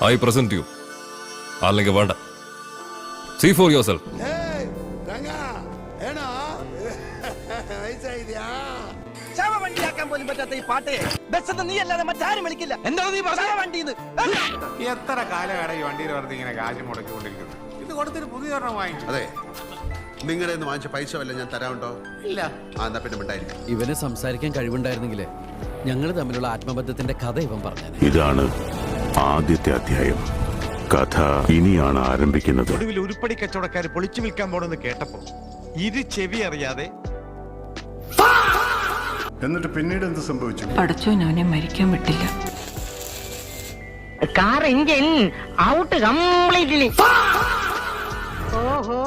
I present you. അല്ലെങ്കിൽ വേണ്ട. See for yourself. വണ്ടിയാക്കാൻ പോലും പറ്റാത്ത ഈ പാട്ടേ ബസ് നീ അല്ലാതെ മറ്റാരും വിളിക്കില്ല. എന്താണ് നീ വണ്ടി? എത്ര കാലമാണ് ഈ വണ്ടിയിൽ വെറുതെ ഇങ്ങനെ കാശ് മുടക്കിക്കൊണ്ടിരിക്കുന്നത്? ഇത് കൊടുത്തിട്ട് പുതിയ ഒരെണ്ണം വാങ്ങി. അതെ, നിങ്ങളുടെ വാങ്ങിച്ച പൈസ വല്ല ഞാൻ തരാമുണ്ടോ? ഇല്ല. എന്നാ പിന്നെ മിണ്ടായിരിക്കും. ഇവന് സംസാരിക്കാൻ കഴിവുണ്ടായിരുന്നെങ്കിലേ ഞങ്ങൾ തമ്മിലുള്ള ആത്മബന്ധത്തിന്റെ കഥ ഇവൻ പറഞ്ഞു. ഇതാണ് ആദ്യത്തെ അധ്യായം. കഥ ഇനിയാണ് ആരംഭിക്കുന്നത്. ഒടുവിൽ ഉരുപ്പടി കച്ചവടക്കാർ പൊളിച്ചു വിൽക്കാൻ പോണെന്ന് കേട്ടപ്പോ ഇരു ചെവി അറിയാതെ. എന്നിട്ട് പിന്നീട് എന്ത് സംഭവിച്ചു? പടച്ചോൻ അവനെ മരിക്കാൻ വിട്ടില്ല. Car engine out completely. ഓഹോ,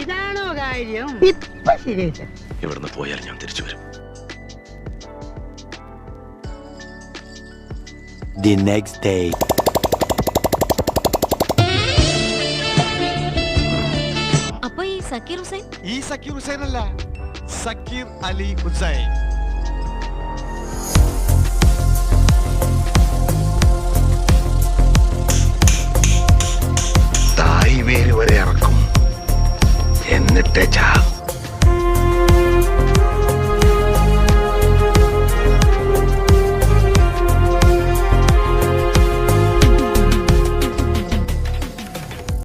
ഇതാണോ കാര്യം? ഇപ്പൊ ശരിയാ. ഇവിടുന്ന് പോയാൽ ഞാൻ തിരിച്ചു വരും. The next day. അപ്പൊ ഈ സക്കീർ ഹുസൈൻ? ഈ സക്കീർ ഹുസൈൻ അല്ല, സക്കീർ അലി ഹുസൈൻ.